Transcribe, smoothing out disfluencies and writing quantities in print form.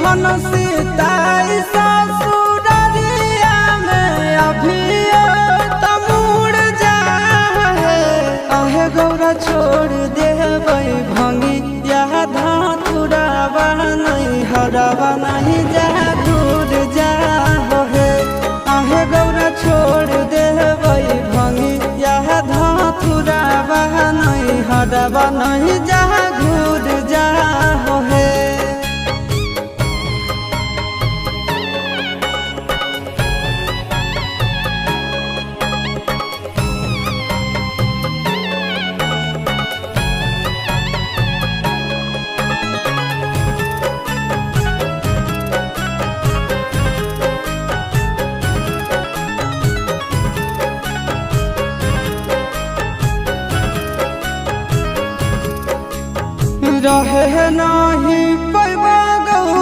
मन सीताई ससुररिया में अभी तो मुड़ जा आहे गौरा छोड़ देबै भंगी यह धातुरावा नहीं हरवा नहीं जा दूर जा हे आहे गौरा छोड़ देबै भंगी यह धातुरावा नहीं हरवा नहीं जा घूर जा हे। रहे नहीं